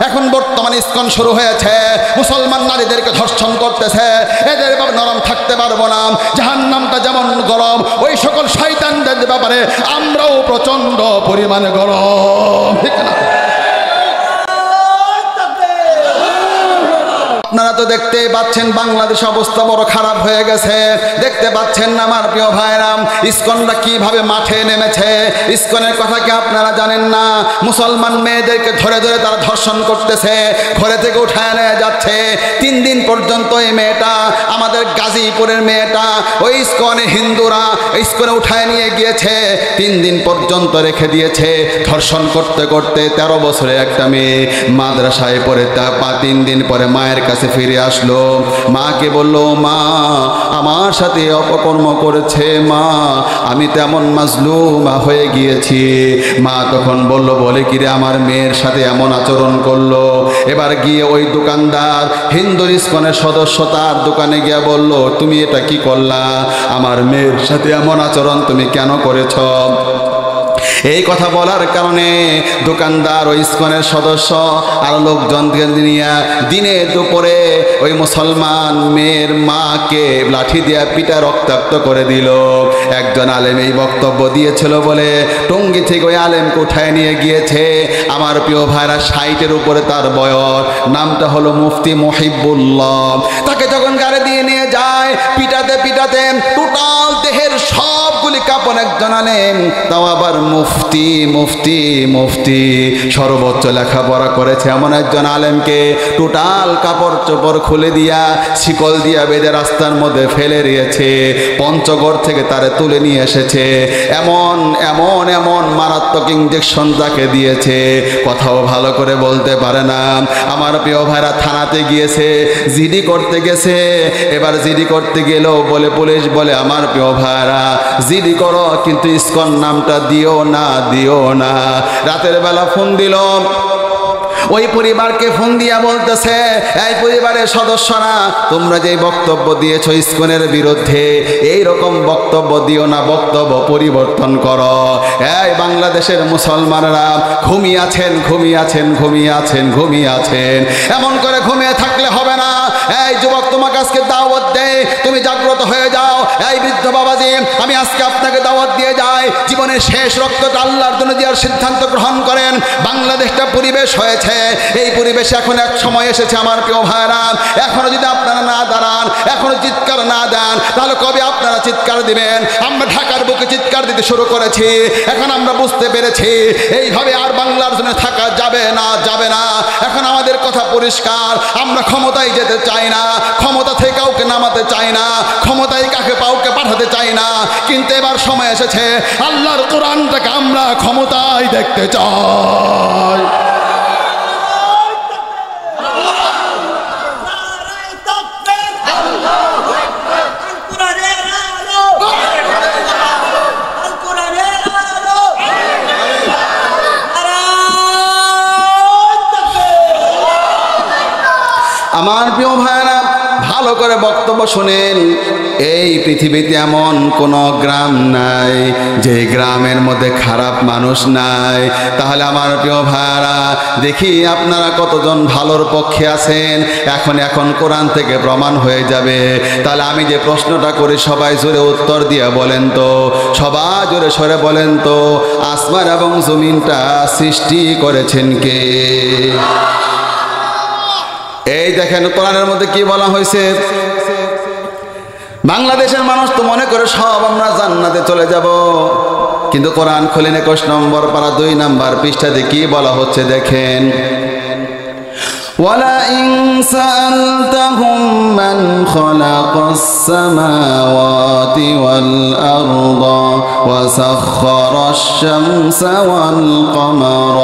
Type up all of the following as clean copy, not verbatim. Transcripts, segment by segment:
এখন বর্তমানে ইসকন শুরু হয়েছে, মুসলমান নারীদেরকে ধর্ষণ করতেছে। এদের ব্যাপারে নরম থাকতে পারবো না। জাহান্নামটা যেমন গরম, ওই সকল শয়তানদের ব্যাপারে আমরাও প্রচন্ড পরিমাণে গরম, ঠিক না? আপনারা তো দেখতেই পাচ্ছেন বাংলাদেশ অবস্থা বড় খারাপ হয়ে গেছে। দেখতে পাচ্ছেন না আমার প্রিয় ভাইরা, ইসকনরা কিভাবে মাঠে নেমেছে। ইসকনের কথা কি আপনারা জানেন না? মুসলমান মেয়েদেরকে ধরে ধরে তারা ধর্ষণ করতেছে, ঘরে থেকে উঠায় নিয়ে যাচ্ছে। 3 দিন পর্যন্ত এই মেয়েটা, আমাদের গাজীপুরের মেয়েটা, ওই ইসকনে হিন্দুরা ইসকনে উঠায় নিয়ে গিয়েছে, 3 দিন পর্যন্ত রেখে দিয়েছে ধর্ষণ করতে করতে। 13 বছরের একটা মেয়ে মাদ্রাসায় পড়ে, তা 3 দিন পরে মায়ের কাছে ফিরে আসলো। মাকে বলল, মা আমার সাথে অপকর্ম করেছে, মা আমি তেমন মাজলুমা হয়ে গিয়েছি। মা তখন বলল, বলে কিরে আমার মেয়ের সাথে এমন আচরণ করলো। এবার গিয়ে ওই দোকানদার হিন্দু ইসকনের সদস্য তার দোকানে গিয়ে বলল, তুমি এটা কি করলা? আমার মেয়ের সাথে এমন আচরণ তুমি কেন করেছ? এই কথা বলার কারণে দোকানদার ওই ইসকনের সদস্য আর লোকজনকে নিয়ে দিনে দুপুরে ওই মুসলমান মেয়ের মাকে লাঠি দিয়ে পিটা রক্তাক্ত করে দিল। একজন আলেম এই বক্তব্য দিয়েছিল বলে টঙ্গী থেকে ওই আলেমকে উঠায় নিয়ে গিয়েছে। আমার প্রিয় ভাইরা, 60-এর উপরে তার বয়স, নামটা হলো মুফতি মহিবুল্লাহ। তাকে যখন গাড়ি দিয়ে নিয়ে যায়, পিটাতে পিটাতে টোটাল দেহের সবগুলি কাপড় একজন আলেম, তাও আবার মুফতি মুফতি মুফতি সর্বোচ্চ লেখাপড়া করেছে এমন একজন আলেমকে টোটাল কাপড় চোপড় খুলে দিয়া শিকল দিয়া বেঁধে রাস্তার মধ্যে ফেলে দিয়েছে। পঞ্চগড় থেকে তারে তুলে নিয়ে এসেছে। এমন এমন এমন মারাত্মক ইঞ্জেকশন তাকে দিয়েছে, কথাও ভালো করে বলতে পারে না। আমার প্রিয় ভাইরা থানাতে গিয়েছে, জিডি করতে গেছে। এবার জিডি করতে গেলেও বলে পুলিশ বলে, আমার প্রিয় ভাইরা জিডি করো কিন্তু ইসকন নামটা দিও না, দিও না। রাতের বেলা ফোন দিল, ওই পরিবারকে ফোন দিয়া বলতেছে, এই পরিবারের সদস্যরা তোমরা যে বক্তব্য দিয়েছো ইসকনের বিরুদ্ধে, এই রকম বক্তব্য দিও না, বক্তব্য পরিবর্তন করো। এই বাংলাদেশের মুসলমানরা ঘুমিয়ে আছেন, ঘুমিয়ে আছেন, ঘুমিয়ে আছেন, ঘুমিয়ে আছেন। এমন করে ঘুমিয়ে থাকলে হবে না। এই যুবক তোমাকে আজকে দাওয়াত দেয়, তুমি জাগ্রত হয়ে যাও। এই বৃদ্ধ বাবাজি, আমি আজকে আপনাকে দাওয়াত দিয়ে যাই, জীবনের শেষ রক্তটা আল্লাহর জন্য দেওয়ার সিদ্ধান্ত গ্রহণ করেন। বাংলাদেশটা পরিবেশ হয়েছে, এই পরিবেশে এখন এক সময় এসেছে আমার প্রিয় ভাইরা। এখনো যদি আপনারা না দাঁড়ান, এখনো চিৎকার না দেন, তাহলে কবে আপনারা চিৎকার দিবেন? আমরা ঢাকার বুকে চিৎকার দিতে শুরু করেছি। এখন আমরা বুঝতে পেরেছি এইভাবে আর বাংলার জন্য থাকা যাবে না, যাবে না। এখন আমাদের কথা পরিষ্কার, আমরা ক্ষমতায় যেতে চাই না, ক্ষমতা থেকে কাউকে নামাতে চাই না, ক্ষমতায় কাকে কাউকে পাঠাতে চাই না। কিন্তু এবার সময় এসেছে আল্লাহর কোরআনটাকে আমরা ক্ষমতায় দেখতে চাই। আমার প্রিয় ভাইরা, ভালো করে বক্তব্য শুনেন। এই পৃথিবীতে এমন কোনো গ্রাম নাই যে গ্রামের মধ্যে খারাপ মানুষ নাই। তাহলে আমার প্রিয় ভাইরা, দেখি আপনারা কতজন ভালোর পক্ষে আছেন। এখন কোরআন থেকে প্রমাণ হয়ে যাবে। তাহলে আমি যে প্রশ্নটা করি সবাই জোরে উত্তর দিয়ে বলেন তো, সবাই জোরে সরে বলেন তো, আসমান এবং জমিনটা সৃষ্টি করেছেন কে? এই দেখেন কোরআনের মধ্যে কি বলা হয়েছে। বাংলাদেশের মানুষ তো মনে করে সব আমরা জান্নাতে চলে যাব, কিন্তু কোরআন খুলেন 21 নম্বর পারা 2 নম্বর পৃষ্ঠাতে কি বলা হচ্ছে দেখেন। وَلَئِنْ سَأَلْتَهُمْ مَنْ خَلَقَ السَّمَاوَاتِ وَالْأَرْضَ وَسَخَّرَ الشَّمْسَ وَالْقَمَرَ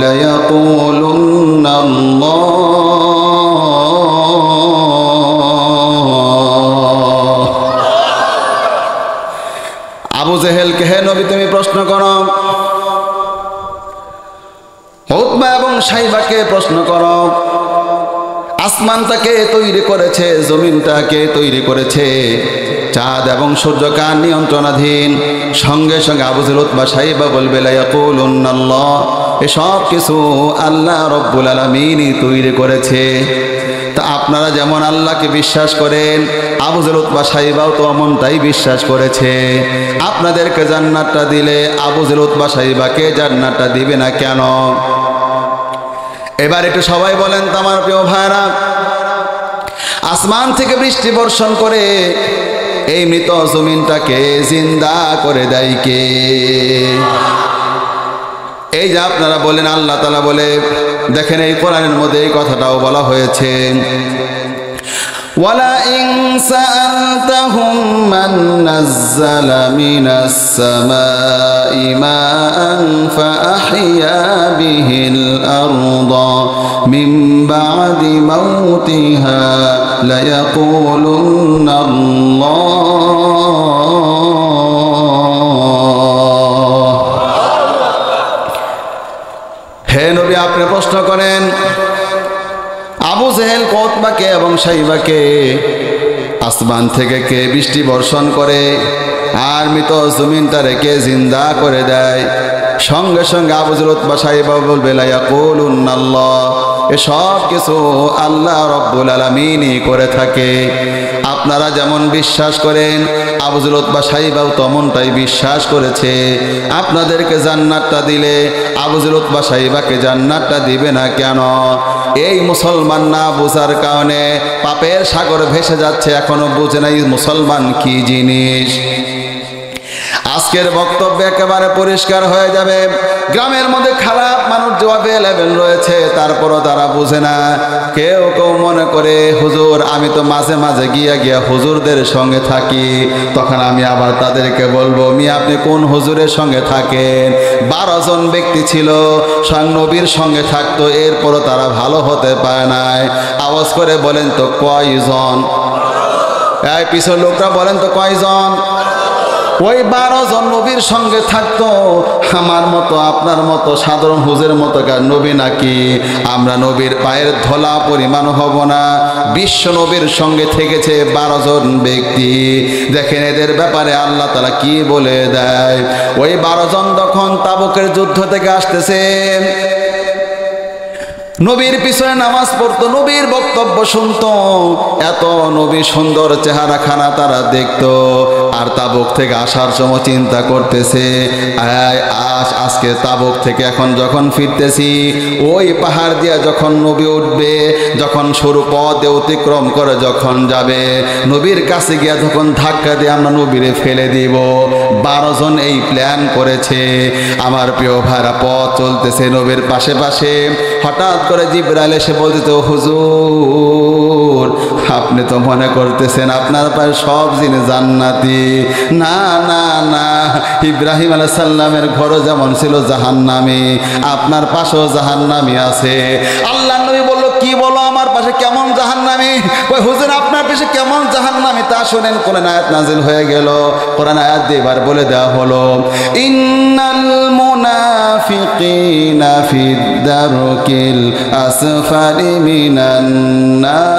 لَيَقُولُنَّ اللَّهُ। আবু জেহেলকে, হে নবী তুমি প্রশ্ন করো, উতবা এবং সাইবাকে প্রশ্ন করো, আসমানটাকে তৈরি করেছে, জমিনটাকে তৈরি করেছে? চাঁদ এবং সূর্য কার নিয়ন্ত্রণাধীন। সঙ্গে সঙ্গে আবু জেহেল উতবা সাইবা বলবে লা ইয়াকুলুন্নাল্লাহ, এসব কিছু আল্লাহ রব্বুল আলামিনই তৈরি করেছে। তা আপনারা যেমন আল্লাহকে বিশ্বাস করেন, আবু জেহেল উতবা সাইবাও তো এমনটাই বিশ্বাস করেছে। আপনাদেরকে জান্নাতটা দিলে আবু জেহেল উতবা সাইবাকে জান্নাতটা দিবে না কেন? এবার একটু সবাই বলেন তো আমার প্রিয় ভাইরা, আসমান থেকে বৃষ্টি বর্ষণ করে এই মৃত জমিনটাকে জিন্দা করে দেয় কে? এই যে আপনারা বলেন আল্লাহ তাআলা বলে, দেখেন এই কোরআনের মধ্যে এই কথাটাও বলা হয়েছে, ওয়ালা ইন সাআলতাহুম মান নাযালা মিনাস সামাই মাআন ফাআহইয়া বিহিল আরদা মিন বা'দি মাউতিহা লায়াকুলুন্না আল্লাহ। হে নবী, আপনি প্রশ্ন করেন আবু জেহেল, উতবাকে এবং সাইবাকে আসমান থেকে কে বৃষ্টি বর্ষণ করে আর মৃত জমিনটারে কে জিন্দা করে দেয়? সঙ্গে সঙ্গে আবু জেহেল, উতবা, সাইবা বলবে লা ইয়াকুলুন্নাল্লাহ, এসব কিছু আল্লাহ রব্বুল আলামিনই করে থাকে। আপনারা যেমন বিশ্বাস করেন আবু জেহেল, উতবা, সাইবাও তেমনটাই বিশ্বাস করেছে। আপনাদেরকে জান্নাতটা দিলে আবু জেহেল, উতবা, সাইবাকে জান্নাতটা দিবে না কেন? এই মুসলমান না বোঝার কারণে পাপের সাগর ভেসে যাচ্ছে, এখনো বুঝে নাই মুসলমান কি জিনিস। আজকের বক্তব্য একেবারে পরিষ্কার হয়ে যাবে। গ্রামের মধ্যে খারাপ মানুষ যে অ্যাভেলেবেল রয়েছে, তারপরও তারা বুঝে না। কেউ কেউ মনে করে হুজুর আমি তো মাঝে মাঝে গিয়া হুজুরদের সঙ্গে থাকি, তখন আমি আবার তাদেরকে বলবো মিয়া আপনি কোন হুজুরের সঙ্গে থাকেন? 12 জন ব্যক্তি ছিল নবীর সঙ্গে থাকতো, এরপরও তারা ভালো হতে পারে নাই। আওয়াজ করে বলেন তো কয়জন? এই পিছর লোকরা বলেন তো কয়জন? ওই 12 জন নবীর সঙ্গে থাকতো। আমার মতো আপনার মতো সাধারণ হুজুরের মতো নবী নাকি? আমরা নবীর পায়ের ধলা পরিমাণ হব না। বিশ্ব নবীর সঙ্গে থেকেছে 12 জন ব্যক্তি। দেখেন এদের ব্যাপারে আল্লাহ তাআলা কি বলে দেয়। ওই 12 জন যখন তাবুকের যুদ্ধ থেকে আসতেছে, নবীর পিছনে নামাজ পড়তো, নবীর বক্তব্য শুনতো, এত নবী সুন্দর চেহারা খানা তারা দেখতো। আর তাবুক থেকে আসার সময় চিন্তা করতেছে আজকে তাবুক থেকে এখন যখন ফিরতেছি ওই পাহাড় দিয়া যখন নবী উঠবে, যখন সরু পথে অতিক্রম করে যখন যাবে, নবীর কাছে গিয়া যখন ধাক্কা দিয়ে আমরা নবীরে ফেলে দিব। 12 জন এই প্ল্যান করেছে। আমার প্রিয় ভাইরা, পথ চলতেছে নবীর পাশে পাশে, হঠাৎ করে জিবরাইল এসে বলতে, হুজুর আপনি তো মনে করতেছেন আপনার পায়ে সব জিনিস জান্নাতি। না না না, ইব্রাহিম আলাইহিস সালামের ঘরও যেমন ছিল জাহান্নামী, আপনার পাশেও জাহান্নামী আছে। আল্লাহ নবী বলল কি বলো আমার পাশে কেমন জাহান্নামী? ওই হুজুর আপনার পাশে কেমন জাহান্নামী তা শুনেন। কোরআন আয়াত নাজিল হয়ে গেল। কোরআন আয়াত দিয়ে এবার বলে দেওয়া হলো ইন্নাল মুনাফিকিনা ফিদ দারকিল আসফালি মিনান নার।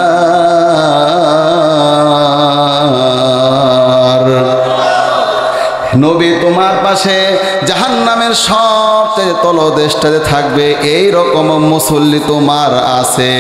নবী তোমার পাশে জাহান্নামের সবচেয়ে তলদেশটাতে থাকবে, এই রকম মুসল্লি তোমার আছে।